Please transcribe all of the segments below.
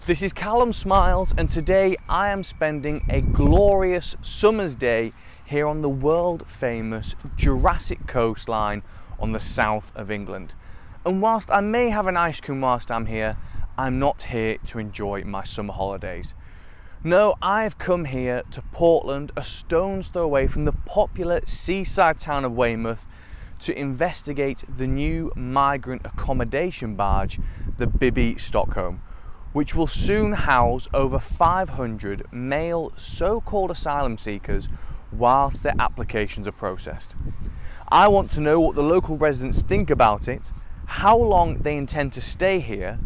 This is Callum Smiles, and today I am spending a glorious summer's day here on the world famous Jurassic coastline on the south of England. And whilst I may have an ice cream whilst I'm here, I'm not here to enjoy my summer holidays. No, I've come here to Portland, a stone's throw away from the popular seaside town of Weymouth, to investigate the new migrant accommodation barge, the Bibby Stockholm, which will soon house over 500 male so-called asylum seekers whilst their applications are processed. I want to know what the local residents think about it, how long they intend to stay here,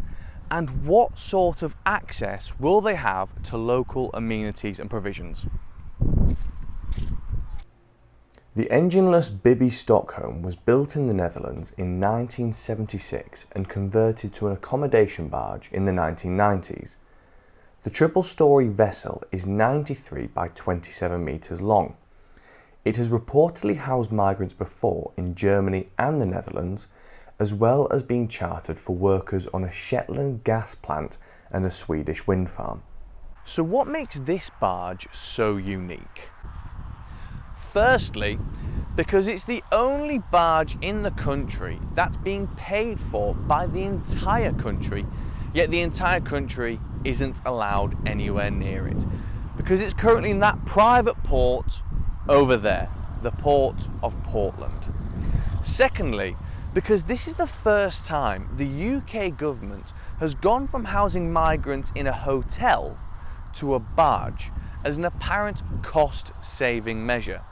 and what sort of access will they have to local amenities and provisions. The engineless Bibby Stockholm was built in the Netherlands in 1976 and converted to an accommodation barge in the 1990s. The triple-storey vessel is 93 by 27 metres long. It has reportedly housed migrants before in Germany and the Netherlands, as well as being chartered for workers on a Shetland gas plant and a Swedish wind farm. So what makes this barge so unique? Firstly, because it's the only barge in the country that's being paid for by the entire country, yet the entire country isn't allowed anywhere near it, because it's currently in that private port over there, the port of Portland. Secondly, because this is the first time the UK government has gone from housing migrants in a hotel to a barge as an apparent cost-saving measure,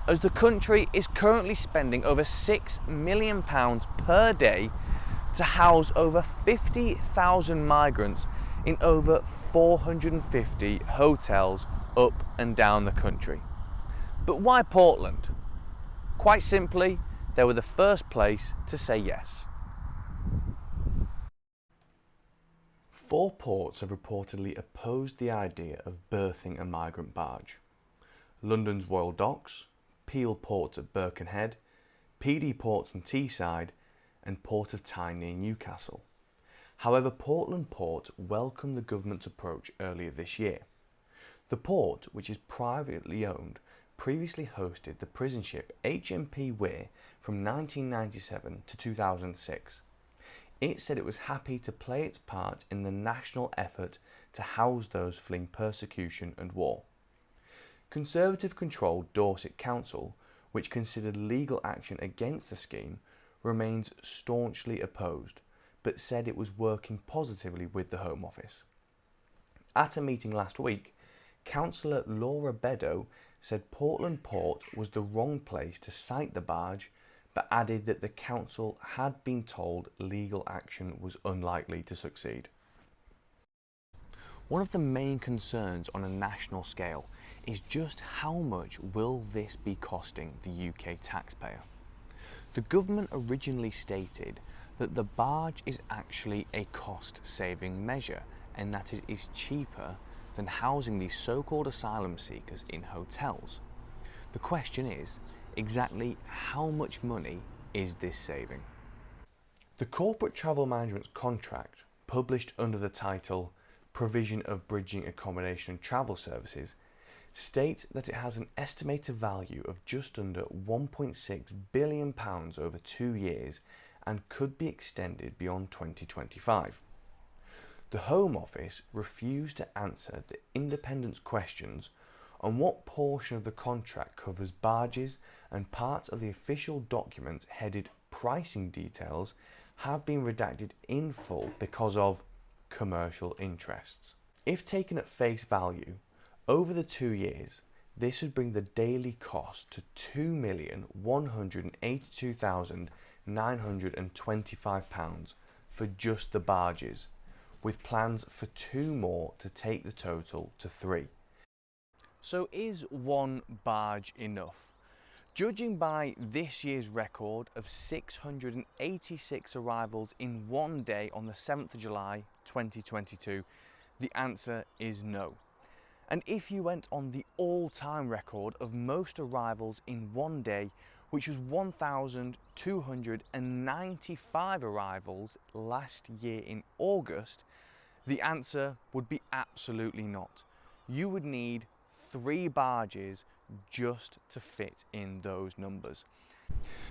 as the country is currently spending over £6 million per day to house over 50,000 migrants in over 450 hotels up and down the country. But why Portland? Quite simply, they were the first place to say yes. 4 ports have reportedly opposed the idea of berthing a migrant barge: London's Royal Docks, Peel Ports at Birkenhead, PD Ports and Teesside, and Port of Tyne near Newcastle. However, Portland Port welcomed the government's approach earlier this year. The port, which is privately owned, previously hosted the prison ship HMP Weir from 1997 to 2006. It said it was happy to play its part in the national effort to house those fleeing persecution and war. Conservative-controlled Dorset Council, which considered legal action against the scheme, remains staunchly opposed, but said it was working positively with the Home Office. At a meeting last week, Councillor Laura Beddoe said Portland Port was the wrong place to site the barge, but added that the council had been told legal action was unlikely to succeed. One of the main concerns on a national scale is just how much will this be costing the UK taxpayer. The government originally stated that the barge is actually a cost-saving measure and that it is cheaper than housing these so-called asylum seekers in hotels. The question is, exactly how much money is this saving? The Corporate Travel Management's contract, published under the title Provision of Bridging Accommodation and Travel Services, states that it has an estimated value of just under £1.6 billion over 2 years and could be extended beyond 2025. The Home Office refused to answer the Independent's questions on what portion of the contract covers barges, and parts of the official documents headed pricing details have been redacted in full because of commercial interests. If taken at face value, over the 2 years, this would bring the daily cost to £2,182,925 for just the barges, with plans for 2 more to take the total to 3. So is one barge enough? Judging by this year's record of 686 arrivals in one day on the 7th of July 2022, the answer is no. And if you went on the all-time record of most arrivals in one day, which was 1,295 arrivals last year in August, The answer would be absolutely not. You would need 3 barges just to fit in those numbers.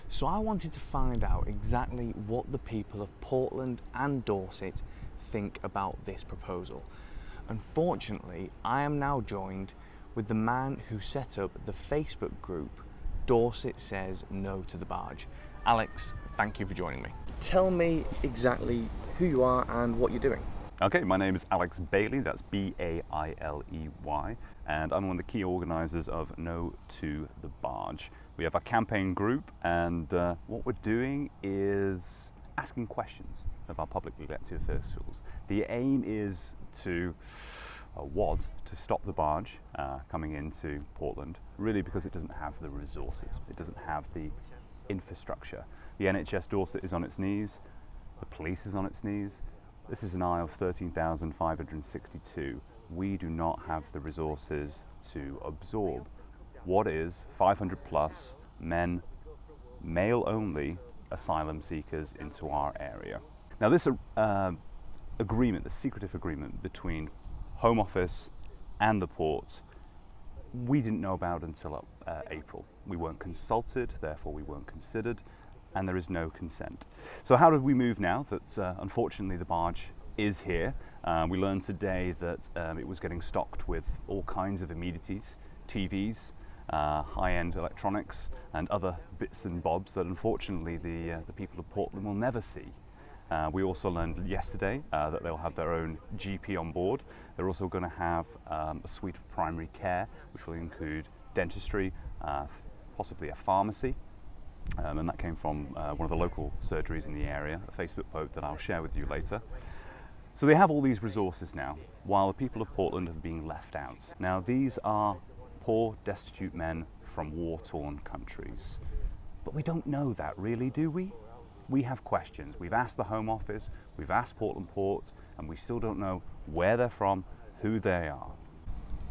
So I wanted to find out exactly what the people of Portland and Dorset think about this proposal. Unfortunately, I am now joined with the man who set up the Facebook group Dorset Says No to the Barge. Alex, thank you for joining me. Tell me exactly who you are and what you're doing. Okay, my name is Alex Bailey, that's B-A-I-L-E-Y, and I'm one of the key organisers of No to the Barge. We have a campaign group, and what we're doing is asking questions of our publicly elected officials. The aim is was to stop the barge coming into Portland, really because it doesn't have the resources, it doesn't have the infrastructure. The NHS Dorset is on its knees, the police is on its knees. This is an eye of 13,562. We do not have the resources to absorb what is 500 plus men, male only, asylum seekers into our area. Now this agreement, the secretive agreement between Home Office and the port, we didn't know about until April. We weren't consulted, therefore we weren't considered, and there is no consent. So how did we move now that unfortunately the barge is here? We learned today that it was getting stocked with all kinds of amenities, TVs, high-end electronics and other bits and bobs that unfortunately the people of Portland will never see. We also learned yesterday that they'll have their own GP on board. They're also going to have a suite of primary care, which will include dentistry, possibly a pharmacy. And that came from one of the local surgeries in the area, a Facebook post that I'll share with you later. So they have all these resources now, while the people of Portland have been left out. Now these are poor, destitute men from war-torn countries. But we don't know that really, do we? We have questions. We've asked the Home Office, we've asked Portland Port, and we still don't know where they're from, who they are.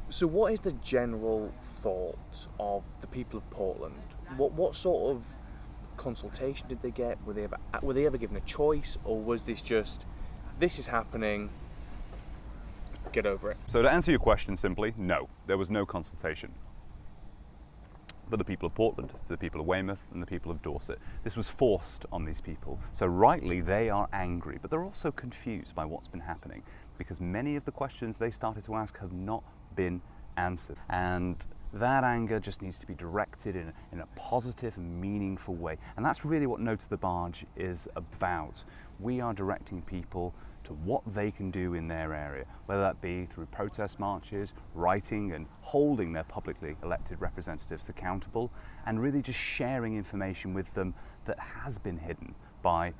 So what is the general thought of the people of Portland? What sort of consultation did they get? Were they ever given a choice, or was this just, this is happening, get over it? So to answer your question simply, no, there was no consultation. But the people of Portland, the people of Weymouth and the people of Dorset. This was forced on these people. So rightly they are angry, but they're also confused by what's been happening, because many of the questions they started to ask have not been answered. And that anger just needs to be directed in a positive and meaningful way. And that's really what No to the Barge is about. We are directing people to what they can do in their area, whether that be through protest marches, writing and holding their publicly elected representatives accountable, and really just sharing information with them that has been hidden by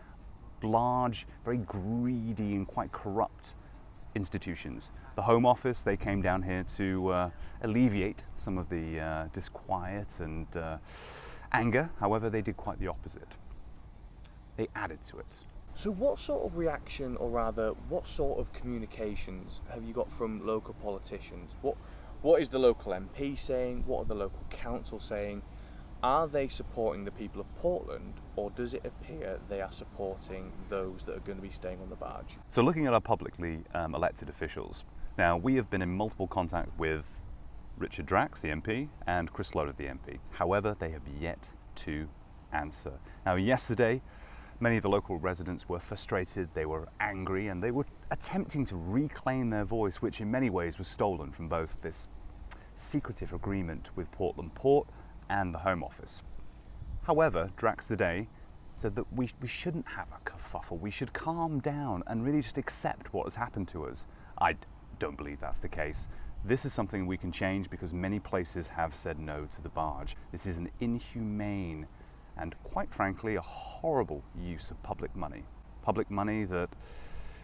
large, very greedy and quite corrupt institutions. The Home Office, they came down here to alleviate some of the disquiet and anger. However, they did quite the opposite. They added to it. So what sort of reaction, or rather, what sort of communications have you got from local politicians? What is the local MP saying? What are the local council saying? Are they supporting the people of Portland, or does it appear they are supporting those that are going to be staying on the barge? So looking at our publicly elected officials, now we have been in multiple contact with Richard Drax, the MP, and Chris Loder, the MP. However, they have yet to answer. Now yesterday, many of the local residents were frustrated, they were angry, and they were attempting to reclaim their voice, which in many ways was stolen from both this secretive agreement with Portland Port and the Home Office. However, Drax today said that we shouldn't have a kerfuffle, we should calm down and really just accept what has happened to us. I don't believe that's the case. This is something we can change because many places have said no to the barge. This is an inhumane and quite frankly a horrible use of public money that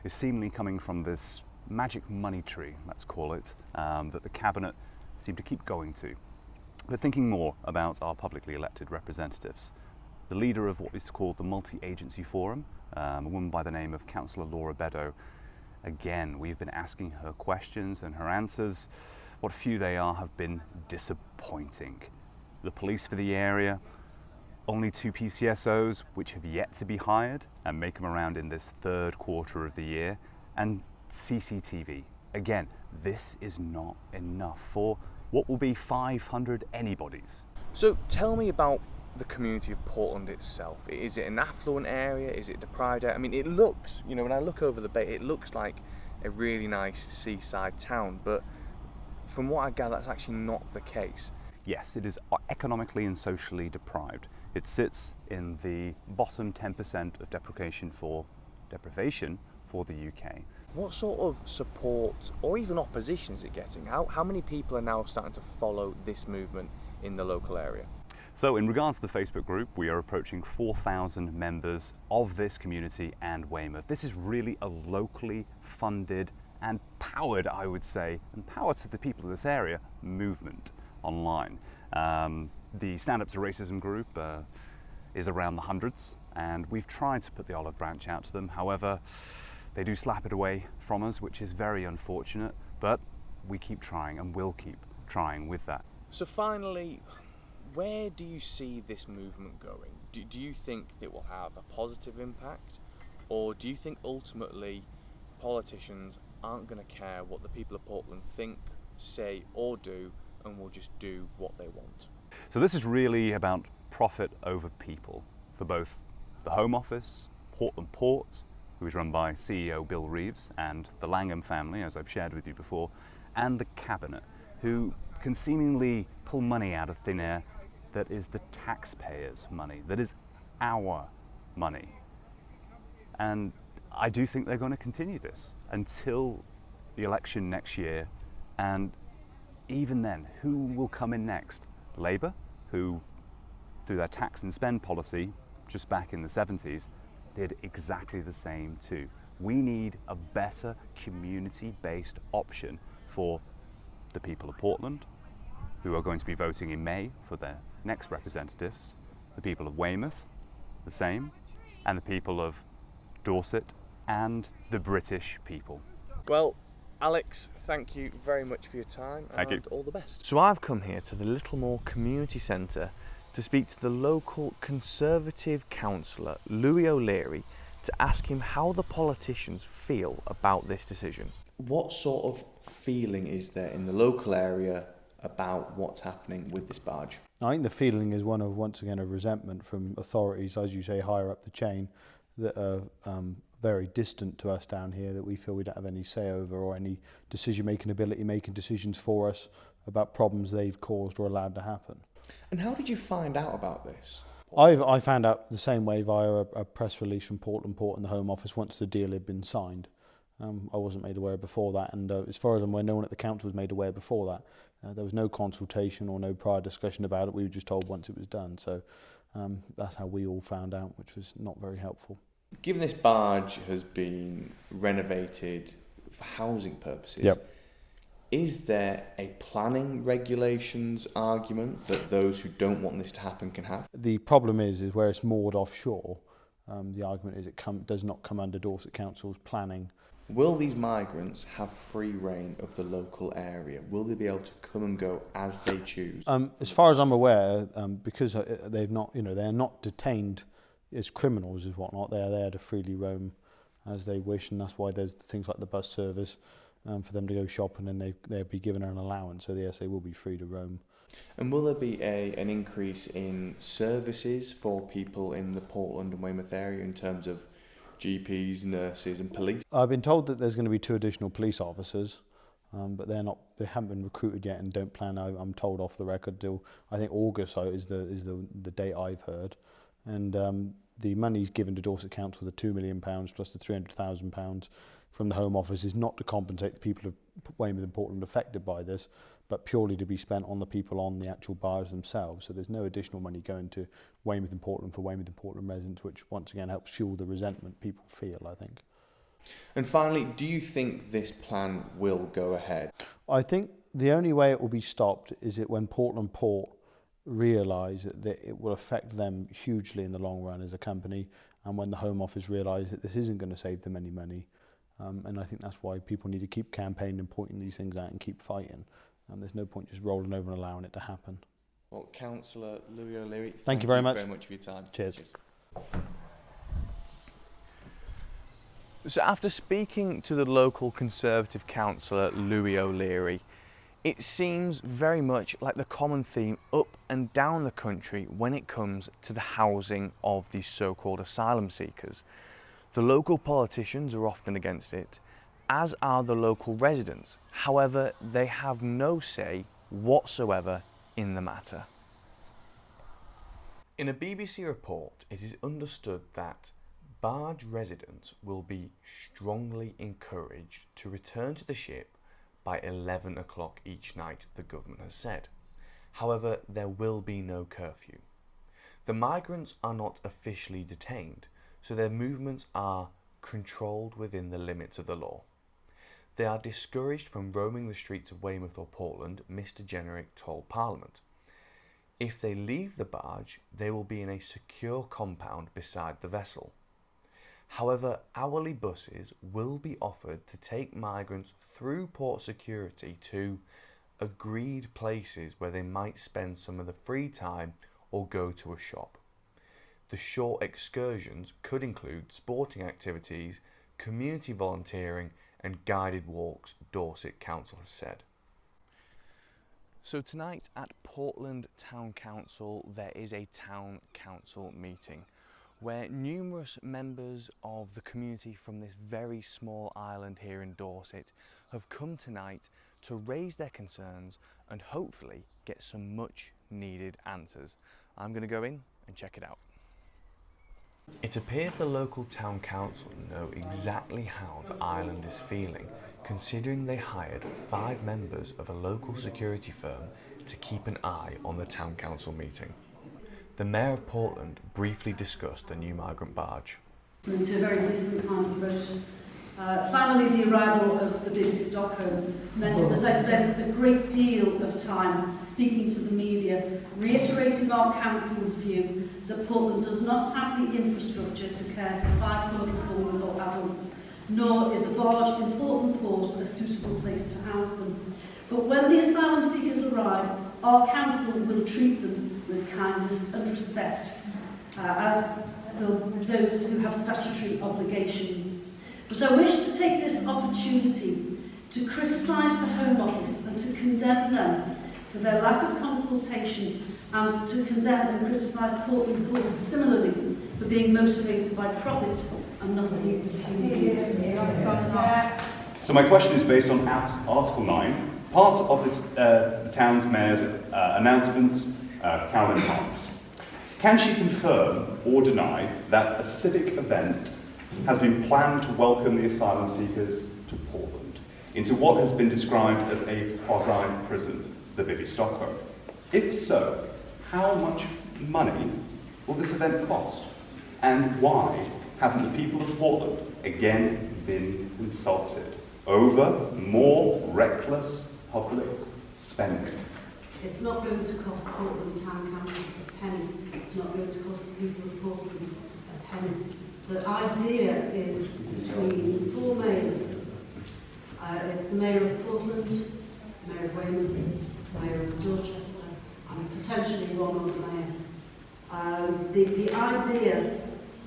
is seemingly coming from this magic money tree, let's call it, that the cabinet seem to keep going to. But thinking more about our publicly elected representatives, the leader of what is called the Multi-Agency Forum, a woman by the name of Councillor Laura Beddoe, again, we've been asking her questions, and her answers, what few they are, have been disappointing. The police for the area, only 2 PCSOs, which have yet to be hired and may come around in this third quarter of the year. And CCTV. Again, this is not enough for what will be 500 anybodies. So tell me about the community of Portland itself. Is it an affluent area? Is it deprived area? I mean, it looks, you know, when I look over the bay, it looks like a really nice seaside town, but from what I gather, that's actually not the case. Yes, it is economically and socially deprived. It sits in the bottom 10% of deprivation for the UK. What sort of support or even opposition is it getting? How many people are now starting to follow this movement in the local area? So in regards to the Facebook group, we are approaching 4,000 members of this community and Weymouth. This is really a locally funded and powered, I would say, and power to the people of this area movement online. The Stand Up to Racism group is around the hundreds, and we've tried to put the olive branch out to them. However, they do slap it away from us, which is very unfortunate, but we keep trying and will keep trying with that. So finally, where do you see this movement going? Do you think it will have a positive impact, or do you think ultimately politicians aren't going to care what the people of Portland think, say or do, and will just do what they want? So this is really about profit over people for both the Home Office, Portland Port, who is run by CEO Bill Reeves, and the Langham family, as I've shared with you before, and the Cabinet, who can seemingly pull money out of thin air that is the taxpayers' money, that is our money. And I do think they're going to continue this until the election next year, and even then, who will come in next? Labour, who through their tax and spend policy just back in the 70s did exactly the same too. We need a better community-based option for the people of Portland, who are going to be voting in May for their next representatives, the people of Weymouth, the same, and the people of Dorset and the British people. Well, Alex, thank you very much for your time, Thank you. and all the best. So I've come here to the Littlemore Community Centre to speak to the local Conservative councillor, Louis O'Leary, to ask him how the politicians feel about this decision. What sort of feeling is there in the local area about what's happening with this barge? I think the feeling is one of, once again, a resentment from authorities, as you say, higher up the chain, that are very distant to us down here, that we feel we don't have any say over or any decision-making ability, making decisions for us about problems they've caused or allowed to happen. And how did you find out about this? I found out the same way via a press release from Portland Port and the Home Office once the deal had been signed. I wasn't made aware before that, and as far as I'm aware, no one at the council was made aware before that. There was no consultation or no prior discussion about it. We were just told once it was done. So that's how we all found out, which was not very helpful. Given this barge has been renovated for housing purposes, Yep. Is there a planning regulations argument that those who don't want this to happen can have? The problem is where it's moored offshore, the argument is it does not come under Dorset Council's planning. Will these migrants have free reign of the local area? Will they be able to come and go as they choose? As far as I'm aware, because they've not, they're not detained as criminals as whatnot. They are there to freely roam as they wish, and that's why there's things like the bus service for them to go shopping, and they'll be given an allowance. So yes, they will be free to roam. And will there be an increase in services for people in the Portland and Weymouth area in terms of GPs, nurses and police? I've been told that there's going to be 2 additional police officers, but they haven't been recruited yet and don't plan, I'm told off the record, till I think August is the date I've heard. And the money's given to Dorset Council, the £2 million plus the £300,000 from the Home Office, is not to compensate the people of Weymouth and Portland affected by this, but purely to be spent on the people on the actual barges themselves. So there's no additional money going to Weymouth and Portland for Weymouth and Portland residents, which once again helps fuel the resentment people feel, I think. And finally, do you think this plan will go ahead? I think the only way it will be stopped is it when Portland Port realise that it will affect them hugely in the long run as a company, and when the Home Office realise that this isn't going to save them any money. And I think that's why people need to keep campaigning and pointing these things out and keep fighting. And there's no point just rolling over and allowing it to happen. Well, Councillor Louis O'Leary, thank you very much for your time. Cheers. Cheers. So after speaking to the local Conservative councillor Louis O'Leary, it seems very much like the common theme up and down the country when it comes to the housing of these so-called asylum seekers. The local politicians are often against it, as are the local residents. However, they have no say whatsoever in the matter. In a BBC report, it is understood that barge residents will be strongly encouraged to return to the ship by 11 o'clock each night, the government has said. However, there will be no curfew. The migrants are not officially detained, so their movements are controlled within the limits of the law. They are discouraged from roaming the streets of Weymouth or Portland, Mr. Jenrick told Parliament. If they leave the barge, they will be in a secure compound beside the vessel. However, hourly buses will be offered to take migrants through port security to agreed places where they might spend some of the free time or go to a shop. The short excursions could include sporting activities, community volunteering and guided walks, Dorset Council has said. So tonight at Portland Town Council there is a Town Council meeting where numerous members of the community from this very small island here in Dorset have come tonight to raise their concerns and hopefully get some much needed answers. I'm going to go in and check it out. It appears the local town council know exactly how the island is feeling, considering they hired 5 members of a local security firm to keep an eye on the town council meeting. The Mayor of Portland briefly discussed the new migrant barge. Into a very different kind of boat. Finally, the arrival of the big Stockholm meant that I spent a great deal of time speaking to the media, reiterating our council's view that Portland does not have the infrastructure to care for 500 vulnerable adults, nor is a barge in Portland Port a suitable place to house them. But when the asylum seekers arrive, our council will treat them with kindness and respect, as will those who have statutory obligations. But I wish to take this opportunity to criticise the Home Office and to condemn them for their lack of consultation and to condemn and criticise Portland Port similarly for being motivated by profit and not the needs of human beings. So my question is based on Article 9, part of this, the town's mayor's announcements, Caroline Parks. Can she confirm or deny that a civic event has been planned to welcome the asylum seekers to Portland into what has been described as a quasi-prison, the Bibby Stockholm? If so, how much money will this event cost? And why haven't the people of Portland again been consulted over more reckless public spending? It's not going to cost Portland Town Council a penny. It's not going to cost the people of Portland a penny. The idea is between 4 mayors. It's the Mayor of Portland, the Mayor of Weymouth, the Mayor of Dorchester, and potentially one other mayor. The idea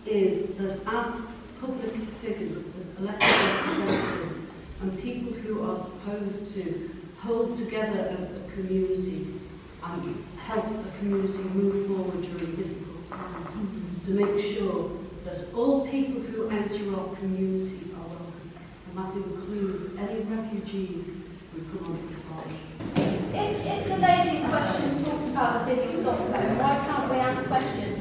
is that as public figures, as elected representatives, and people who are supposed to hold together a community and help a community move forward during difficult times, to make sure that all people who enter our community are welcome, and that includes any refugees who come onto the barge. If the lady in question is talking about the Bibby Stockholm, why can't we ask questions?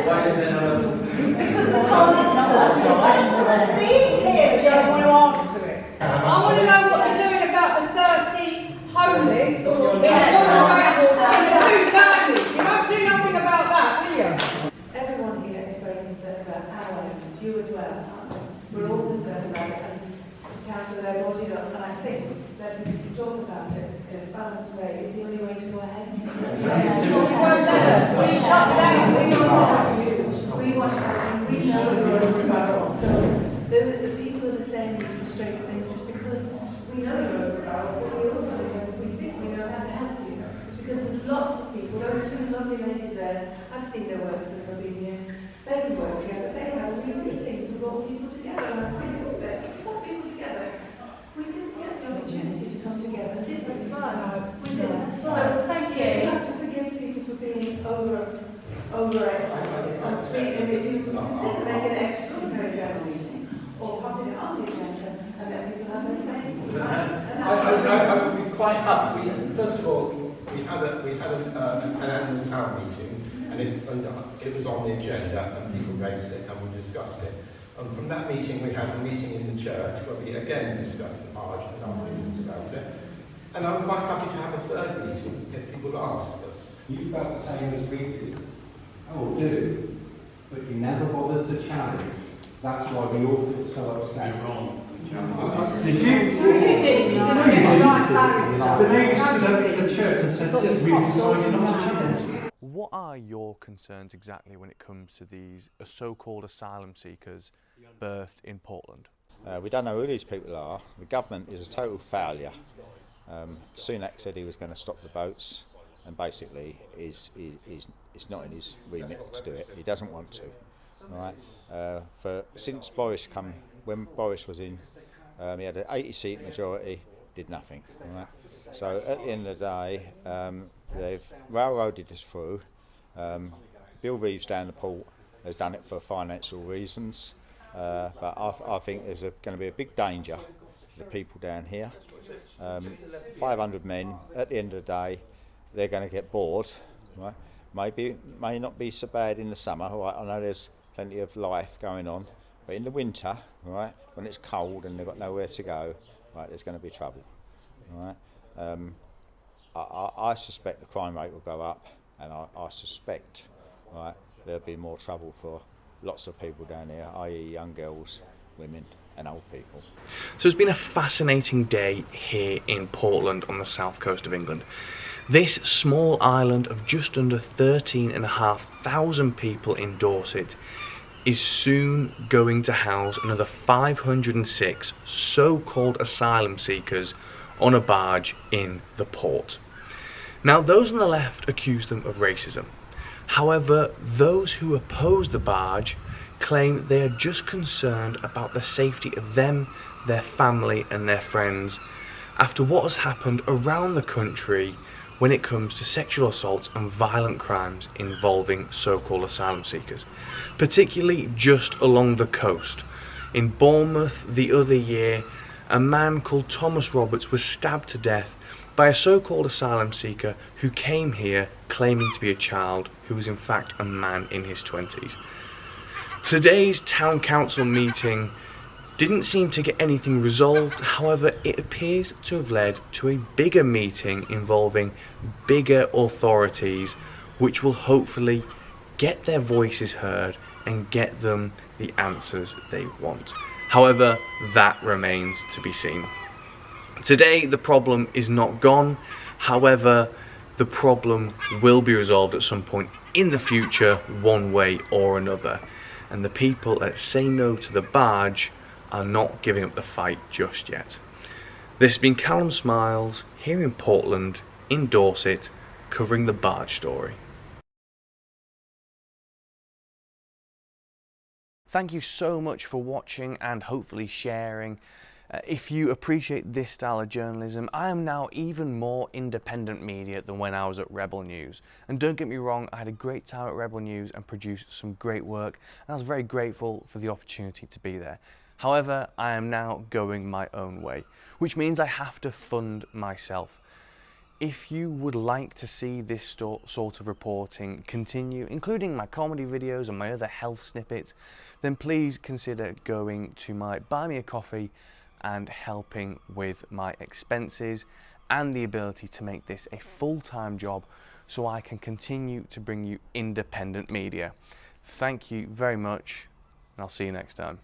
Why is there no? Because the council being here, you don't want to answer it. I want to know what they're doing about the 30 homeless or the 2 families. You don't do nothing about that, do you? Everyone here is very concerned about our island, you as well. We're all concerned about it, and the council there brought it up, and I think that we can talk about it in a balanced way is the only way to go ahead. We want to, we know we're overbarreled. So the people that are saying these frustrated things is because we know you're overbarreled, but we also we think we know how to help you. Because there's lots of people, those two lovely ladies there, I've seen their work since I've been here. They can work together, they have real meetings and brought people together, and I think we brought people together. We didn't get the opportunity to come together, did we? It's fine. We did. So thank you. You have to forgive people for being over-excited. And if you consider make an extraordinary general meeting, or popping it on the agenda, and then people have their say. I would be quite happy. First of all, we had an annual town meeting, and it was on the agenda, and people raised it, and we discussed it. And from that meeting, we had a meeting in the church where we again discussed the barge and our feelings about it. And I'm quite happy to have a third meeting if people ask us. You felt the same as we did. Oh, do. But you never bothered to challenge. That's why we all feel so upset. You're wrong. Did you? The lady stood up in the church and said, yes, we've decided not to challenge. What are your concerns exactly when it comes to these so-called asylum seekers birthed in Portland? We don't know who these people are. The government is a total failure. Sunak said he was going to stop the boats, and basically it's not in his remit to do it. He doesn't want to. All right. Since Boris when Boris was in, he had an 80-seat majority, did nothing. All right. So at the end of the day, they've railroaded this through. Bill Reeves down the port has done it for financial reasons, but I think there's going to be a big danger for the people down here. 500 men, at the end of the day, they're going to get bored. Right? May not be so bad in the summer. Right? I know there's plenty of life going on, but in the winter, right, when it's cold and they've got nowhere to go, right, there's going to be trouble. Right? I suspect the crime rate will go up, and I suspect, right, there'll be more trouble for lots of people down here, i.e. young girls, women and old people. So it's been a fascinating day here in Portland on the south coast of England. This small island of just under 13,500 people in Dorset is soon going to house another 506 so-called asylum seekers on a barge in the port. Now, those on the left accuse them of racism. However, those who oppose the barge claim they are just concerned about the safety of them, their family and their friends after what has happened around the country when it comes to sexual assaults and violent crimes involving so-called asylum seekers, particularly just along the coast. In Bournemouth the other year, a man called Thomas Roberts was stabbed to death by a so-called asylum seeker who came here claiming to be a child who was in fact a man in his 20s. Today's town council meeting didn't seem to get anything resolved. However, it appears to have led to a bigger meeting involving bigger authorities, which will hopefully get their voices heard and get them the answers they want. However, that remains to be seen. Today, the problem is not gone. However, the problem will be resolved at some point in the future, one way or another. And the people that say no to the barge are not giving up the fight just yet. This has been Callum Smiles here in Portland, in Dorset, covering the barge story. Thank you so much for watching and hopefully sharing. If you appreciate this style of journalism, I am now even more independent media than when I was at Rebel News. And don't get me wrong, I had a great time at Rebel News and produced some great work, and I was very grateful for the opportunity to be there. However, I am now going my own way, which means I have to fund myself. If you would like to see this sort of reporting continue, including my comedy videos and my other health snippets, then please consider going to my Buy Me a Coffee and helping with my expenses and the ability to make this a full-time job so I can continue to bring you independent media. Thank you very much, and I'll see you next time.